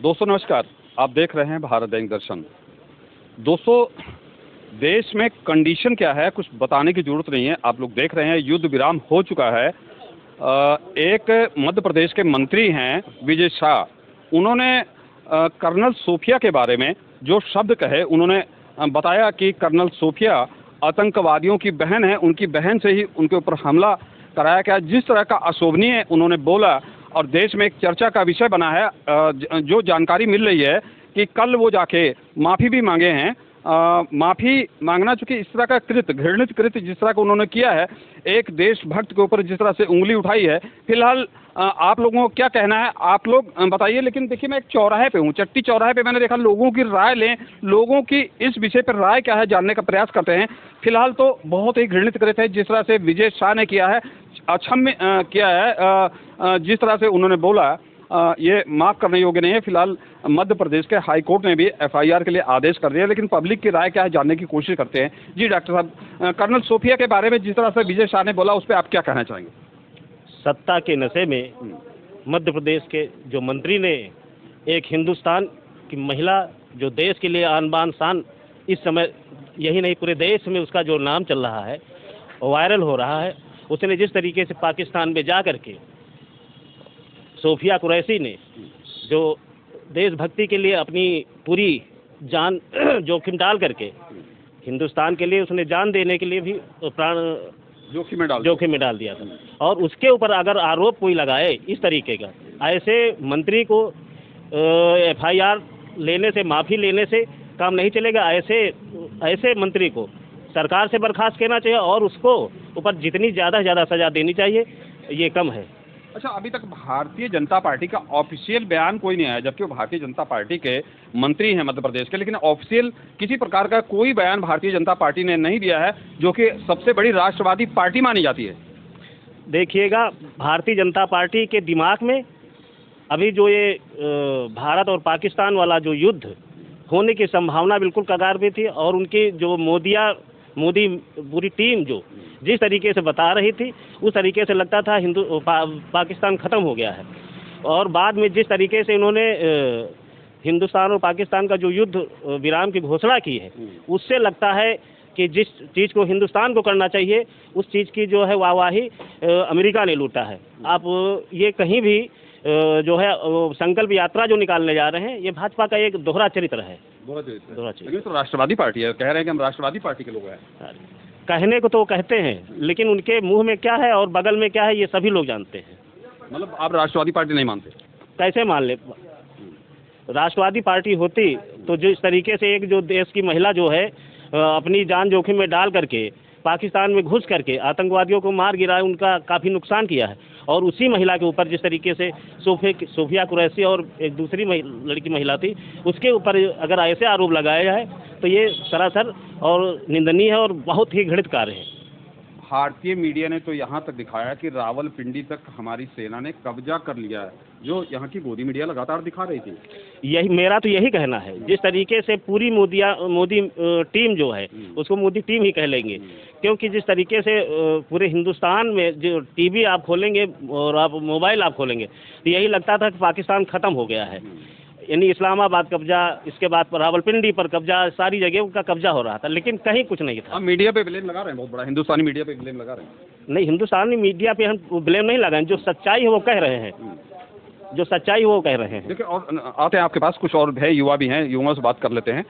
दोस्तों नमस्कार, आप देख रहे हैं भारत दैनिक दर्शन। दोस्तों, देश में कंडीशन क्या है कुछ बताने की ज़रूरत नहीं है। आप लोग देख रहे हैं युद्ध विराम हो चुका है। एक मध्य प्रदेश के मंत्री हैं विजय शाह, उन्होंने कर्नल सोफिया के बारे में जो शब्द कहे, उन्होंने बताया कि कर्नल सोफिया आतंकवादियों की बहन है, उनकी बहन से ही उनके ऊपर हमला कराया गया। जिस तरह का अशोभनीय उन्होंने बोला और देश में एक चर्चा का विषय बना है। जो जानकारी मिल रही है कि कल वो जाके माफ़ी भी मांगे हैं। माफ़ी मांगना, चूँकि इस तरह का कृत्य, घृणित कृत्य जिस तरह का उन्होंने किया है, एक देशभक्त के ऊपर जिस तरह से उंगली उठाई है। फिलहाल आप लोगों को क्या कहना है, आप लोग बताइए। लेकिन देखिए, मैं एक चौराहे पे हूँ, चट्टी चौराहे पे मैंने देखा, लोगों की राय लें, लोगों की इस विषय पर राय क्या है जानने का प्रयास करते हैं। फिलहाल तो बहुत ही घृणित कृत्य है जिस तरह से विजय शाह ने किया है, अक्षम्य किया है। जिस तरह से उन्होंने बोला, ये माफ़ करने योग्य नहीं है। फिलहाल मध्य प्रदेश के हाई कोर्ट ने भी एफआईआर के लिए आदेश कर दिया, लेकिन पब्लिक की राय क्या है जानने की कोशिश करते हैं। जी डॉक्टर साहब, कर्नल सोफिया के बारे में जिस तरह से विजय शाह ने बोला, उस पर आप क्या कहना चाहेंगे? सत्ता के नशे में मध्य प्रदेश के जो मंत्री ने एक हिंदुस्तान की महिला, जो देश के लिए आन बान शान, इस समय यही नहीं पूरे देश में उसका जो नाम चल रहा है, वायरल हो रहा है, उसने जिस तरीके से पाकिस्तान में जा कर के सोफिया कुरैशी ने जो देशभक्ति के लिए अपनी पूरी जान जोखिम डाल करके हिंदुस्तान के लिए उसने जान देने के लिए भी प्राण जोखिम में डाल दिया था। और उसके ऊपर अगर आरोप कोई लगाए इस तरीके का, ऐसे मंत्री को एफआईआर लेने से, माफ़ी लेने से काम नहीं चलेगा। ऐसे मंत्री को सरकार से बर्खास्त करना चाहिए और उसको ऊपर जितनी ज़्यादा से ज़्यादा सज़ा देनी चाहिए, ये कम है। अच्छा, अभी तक भारतीय जनता पार्टी का ऑफिशियल बयान कोई नहीं आया, जबकि वो भारतीय जनता पार्टी के मंत्री हैं मध्य प्रदेश के, लेकिन ऑफिशियल किसी प्रकार का कोई बयान भारतीय जनता पार्टी ने नहीं दिया है, जो कि सबसे बड़ी राष्ट्रवादी पार्टी मानी जाती है। देखिएगा, भारतीय जनता पार्टी के दिमाग में अभी जो ये भारत और पाकिस्तान वाला जो युद्ध होने की संभावना बिल्कुल कगार पे थी, और उनकी जो मोदी पूरी टीम जो जिस तरीके से बता रही थी, उस तरीके से लगता था पाकिस्तान ख़त्म हो गया है। और बाद में जिस तरीके से इन्होंने हिंदुस्तान और पाकिस्तान का जो युद्ध विराम की घोषणा की है, उससे लगता है कि जिस चीज़ को हिंदुस्तान को करना चाहिए, उस चीज़ की जो है वाहवाही अमेरिका ने लूटा है। आप ये कहीं भी जो है संकल्प यात्रा जो निकालने जा रहे हैं, ये भाजपा का एक दोहरा चरित्र है। दोहरा चरित्र तो राष्ट्रवादी पार्टी है, कह रहे हैं कि हम राष्ट्रवादी पार्टी के लोग हैं। कहने को तो कहते हैं, लेकिन उनके मुंह में क्या है और बगल में क्या है, ये सभी लोग जानते हैं। मतलब आप राष्ट्रवादी पार्टी नहीं मानते? कैसे मान ले? राष्ट्रवादी पार्टी होती तो जिस तरीके से एक जो देश की महिला जो है अपनी जान जोखिम में डाल करके पाकिस्तान में घुस करके आतंकवादियों को मार गिराया, उनका काफ़ी नुकसान किया है, और उसी महिला के ऊपर जिस तरीके से सोफिया कुरैशी और एक दूसरी लड़की महिला थी, उसके ऊपर अगर ऐसे आरोप लगाए जाए तो ये सरासर और निंदनीय है और बहुत ही घृणित कार्य है। भारतीय मीडिया ने तो यहाँ तक दिखाया कि रावलपिंडी तक हमारी सेना ने कब्जा कर लिया है, जो यहाँ की गोदी मीडिया लगातार दिखा रही थी। यही मेरा तो यही कहना है। जिस तरीके से पूरी मोदी टीम जो है, उसको मोदी टीम ही कह लेंगे, क्योंकि जिस तरीके से पूरे हिंदुस्तान में जो टीवी आप खोलेंगे और आप मोबाइल आप खोलेंगे, तो यही लगता था कि पाकिस्तान ख़त्म हो गया है। यानी इस्लामाबाद कब्जा, इसके बाद रावलपिंडी पर कब्जा, सारी जगह उनका कब्जा हो रहा था, लेकिन कहीं कुछ नहीं था। हम मीडिया पे ब्लेम लगा रहे हैं, बहुत बड़ा हिंदुस्तानी मीडिया पे ब्लेम लगा रहे हैं। नहीं, हिंदुस्तानी मीडिया पे हम ब्लेम नहीं लगाएं, जो सच्चाई है वो कह रहे हैं, जो सच्चाई वो कह रहे हैं। देखिए, और आते हैं आपके पास कुछ और है, युवा भी हैं, युवाओं से बात कर लेते हैं।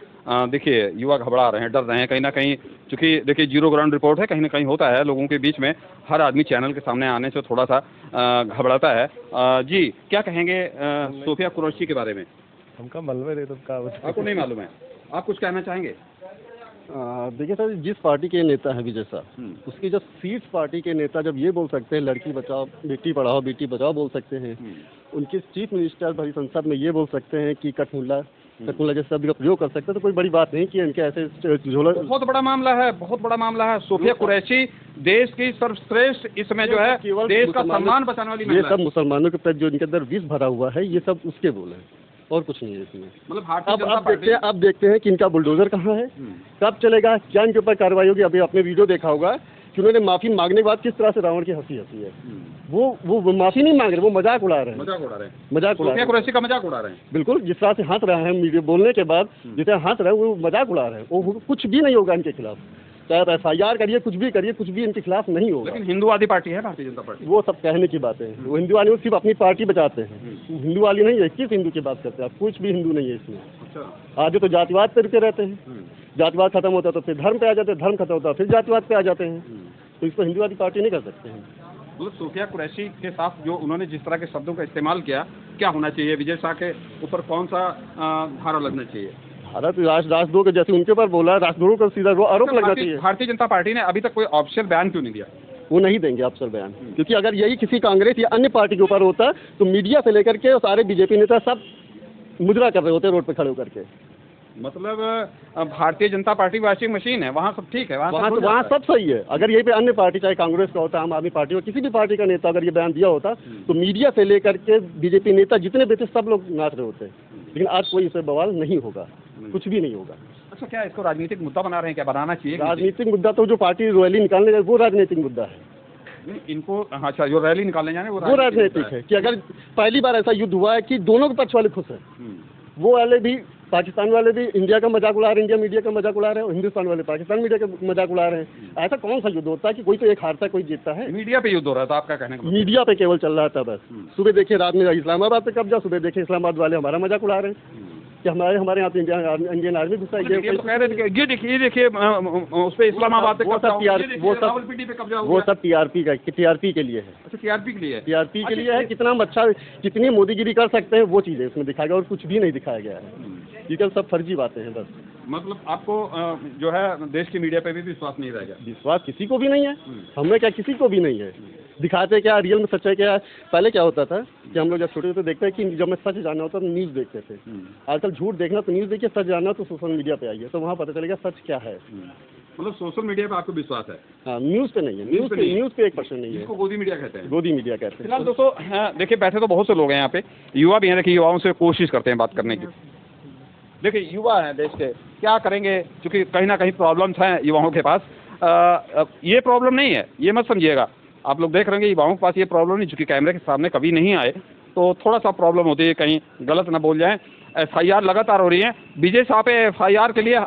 देखिए, युवा घबरा रहे हैं, डर रहे हैं कहीं ना कहीं, क्योंकि देखिए जीरो ग्राउंड रिपोर्ट है, कहीं ना कहीं होता है लोगों के बीच में, हर आदमी चैनल के सामने आने से थोड़ा सा घबराता है। जी, क्या कहेंगे सोफिया कुरैशी के बारे में? हमका मालूम है, तो आपको नहीं मालूम है, आप कुछ कहना चाहेंगे? देखिए सर, जिस पार्टी के नेता है विजय शाह, उसकी जब सीट्स पार्टी के नेता जब ये बोल सकते हैं लड़की बचाओ, बेटी पढ़ाओ, बेटी बचाओ बोल सकते हैं, उनके चीफ मिनिस्टर भरी संसद में ये बोल सकते हैं कि कठमुल्ला जैसे शब्द का प्रयोग कर सकते हैं, तो कोई बड़ी बात नहीं कि इनके ऐसे झोला। बहुत बड़ा मामला है, बहुत बड़ा मामला है। सोफिया कुरैशी देश की सर्वश्रेष्ठ, इसमें जो है देश का सम्मान बचाने वाली महिला है। ये सब मुसलमानों के प्रति जो इनके अंदर विष भरा हुआ है, ये सब उसके बोल है और कुछ नहीं है इसमें। मतलब अब देखते हैं कि इनका बुलडोजर कहाँ है, कब चलेगा, क्या इनके ऊपर कार्रवाई होगी। अभी आपने वीडियो देखा होगा कि उन्होंने माफ़ी मांगने के बाद किस तरह से रावण की हंसी हंसी है। वो माफ़ी नहीं मांग रहे, वो मजाक उड़ा रहे हैं। मजाक उड़ा रहे हैं, मजाक उड़ा रहे सोफिया हैं, कुरैशी का मजाक उड़ा रहे हैं। बिल्कुल। जिस तरह से हंस रहे हैं मीडिया बोलने के बाद, जिस तरह हंस रहे हैं, वो मजाक उड़ा रहे हैं। वो कुछ भी नहीं होगा इनके खिलाफ, चाहे आप FIR करिए, कुछ भी करिए, कुछ भी इनके खिलाफ नहीं होगा। लेकिन हिंदुवादी पार्टी है भारतीय जनता पार्टी। वो सब कहने की बातें हैं। वो हिंदू वाले वो सिर्फ अपनी पार्टी बचाते हैं, हिंदू वाली नहीं है। किस हिंदू की बात करते हैं आप? कुछ भी हिंदू नहीं है इसमें। अच्छा। आगे तो जातिवाद पे रुके रहते हैं, जातिवाद खत्म होता है तो फिर धर्म पे आ जाते हैं, धर्म खत्म होता है फिर जातिवाद पे आ जाते हैं। तो इसको हिंदुवादी पार्टी नहीं कर सकते हैं। मतलब सोफिया कुरैशी के साथ जो उन्होंने जिस तरह के शब्दों का इस्तेमाल किया, क्या होना चाहिए? विजय शाह के ऊपर कौन सा धारा लगना चाहिए? भारत राष्ट्रद्रोह के जैसे उनके ऊपर बोला, राष्ट्रद्रोह का सीधा आरोप लगना चाहिए। भारतीय जनता पार्टी ने अभी तक कोई ऑफिशियल बयान क्यों नहीं दिया? वो नहीं देंगे ऑफिशियल बयान, क्योंकि अगर यही किसी कांग्रेस या अन्य पार्टी के ऊपर होता तो मीडिया से लेकर के सारे BJP नेता सब मुजरा कर रहे होते रोड पे खड़े होकर के। मतलब Bharatiya Janata party washing machine है, वहाँ सब ठीक है, वहाँ सब सही है। अगर यही पे अन्य पार्टी, चाहे कांग्रेस का होता, आम आदमी पार्टी हो, किसी भी पार्टी का नेता अगर ये बयान दिया होता तो मीडिया से लेकर के BJP नेता जितने भी थे सब लोग नाच रहे होते। लेकिन आज कोई इसे बवाल नहीं होगा, कुछ भी नहीं होगा। अच्छा, क्या इसको राजनीतिक मुद्दा बना रहे हैं? क्या बनाना चाहिए? राजनीतिक मुद्दा तो जो पार्टी रैली निकालने जाए वो राजनीतिक मुद्दा है। इनको अच्छा, जो रैली निकालने जाने वो राजनीतिक है कि अगर पहली बार ऐसा युद्ध हुआ है कि दोनों के पक्ष वाले खुश हैं, वो वाले भी, पाकिस्तान वाले भी इंडिया का मजाक उड़ा रहे हैं, इंडिया मीडिया का मजाक उड़ा रहे हैं, और हिंदुस्तान वाले पाकिस्तान मीडिया का मजाक उड़ा रहे हैं। ऐसा कौन सा युद्ध होता है कि कोई तो एक हारता है कोई जीतता है? मीडिया पे युद्ध हो रहा था, आपका कहने का? मीडिया पे केवल चल रहा था बस। सुबह देखिए रात में इस्लामाबाद पे कब्जा, सुबह देखिए इस्लामाबाद वाले हमारा मजाक उड़ा रहे हैं कि हमारे यहाँ पे इंडियन आर्मी घुसा है। ये देखिए उस पे इस्लामाबाद पे वो सब TRP के लिए है। अच्छा, TRP के लिए है। TRP के लिए है। कितना अच्छा, कितनी मोदीगिरी कर सकते हैं वो चीज़ें इसमें दिखाया गया, और कुछ भी नहीं दिखाया गया है। ये सब फर्जी बातें हैं बस। मतलब आपको जो है देश की मीडिया पे भी विश्वास नहीं रहेगा? विश्वास किसी को भी नहीं है, हमें क्या, किसी को भी नहीं है। दिखाते क्या, रियल में सच्चाई क्या है? पहले क्या होता था कि हम लोग जब छोटे होते देखते हैं कि जब मैं सच जानना होता तो न्यूज़ देखते थे। आजकल झूठ देखना तो न्यूज़ देखिए, सच जानना तो सोशल मीडिया पे आइए, तो वहाँ पता चलेगा सच क्या है। मतलब सोशल मीडिया पे आपको विश्वास है? हाँ, न्यूज़ पे नहीं है। न्यूज़ पे 1% नहीं है। इसको गोदी मीडिया कहते हैं। गोदी मीडिया कहते हैं। फिलहाल दोस्तों देखिए, बैठे तो बहुत से लोग हैं यहाँ पे, युवा भी हैं। देखिए, युवाओं से कोशिश करते हैं बात करने की। देखिए, युवा हैं देश के, क्या करेंगे? क्योंकि कहीं ना कहीं प्रॉब्लम्स हैं युवाओं के पास। ये प्रॉब्लम नहीं है, ये मत समझिएगा। आप लोग देख रहे हैं युवाओं के पास ये प्रॉब्लम नहीं, चूँकि कैमरे के सामने कभी नहीं आए तो थोड़ा सा प्रॉब्लम होती है, कहीं गलत ना बोल जाएं। FIR लगातार हो रही है। विजय शाह पे FIR के लिए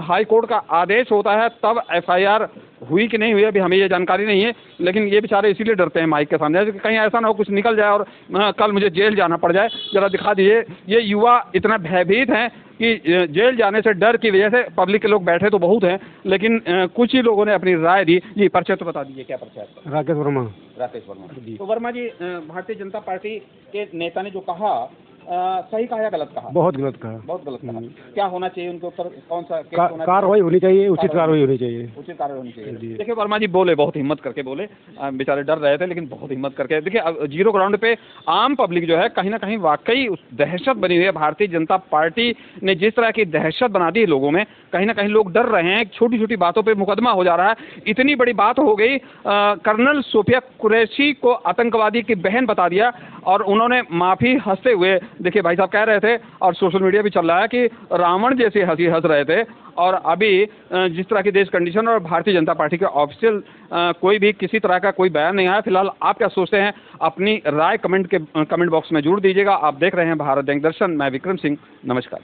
हाई कोर्ट का आदेश होता है, तब FIR हुई कि नहीं हुई अभी हमें ये जानकारी नहीं है। लेकिन ये बेचारे इसीलिए डरते हैं माइक के सामने, कहीं ऐसा ना हो कुछ निकल जाए और कल मुझे जेल जाना पड़ जाए। जरा दिखा दीजिए। ये युवा इतना भयभीत हैं कि जेल जाने से डर की वजह से, पब्लिक के लोग बैठे तो बहुत हैं लेकिन कुछ ही लोगों ने अपनी राय दी। जी, परिचय तो बता दीजिए, क्या परिचय है? राकेश वर्मा। राकेश वर्मा। तो वर्मा जी, भारतीय जनता पार्टी के नेता ने जो कहा, सही कहा या गलत कहा? बहुत गलत कहा। बहुत गलत कहा। क्या होना चाहिए उनके ऊपर? कौन सा कार्रवाई होनी चाहिए, उचित कार्रवाई होनी चाहिए। उचित कार्रवाई होनी चाहिए। देखिए, वर्मा जी बोले, बहुत हिम्मत करके बोले। बेचारे डर रहे थे लेकिन बहुत हिम्मत करके। देखिए, जीरो ग्राउंड पे आम पब्लिक जो है कहीं ना कहीं वाकई उस दहशत बनी हुई है। भारतीय जनता पार्टी ने जिस तरह की दहशत बना दी है लोगों में, कहीं ना कहीं लोग डर रहे हैं। छोटी छोटी बातों पे मुकदमा हो जा रहा है। इतनी बड़ी बात हो गई, कर्नल सोफिया कुरैशी को आतंकवादी की बहन बता दिया और उन्होंने माफ़ी हंसते हुए, देखिए भाई साहब कह रहे थे और सोशल मीडिया भी चल रहा है कि रावण जैसी हंसी हंस रहे थे। और अभी जिस तरह की देश कंडीशन और भारतीय जनता पार्टी के ऑफिशियल कोई भी किसी तरह का कोई बयान नहीं आया। फिलहाल आप क्या सोचते हैं? अपनी राय कमेंट बॉक्स में जरूर दीजिएगा। आप देख रहे हैं भारत दैनिक दर्शन। मैं विक्रम सिंह, नमस्कार।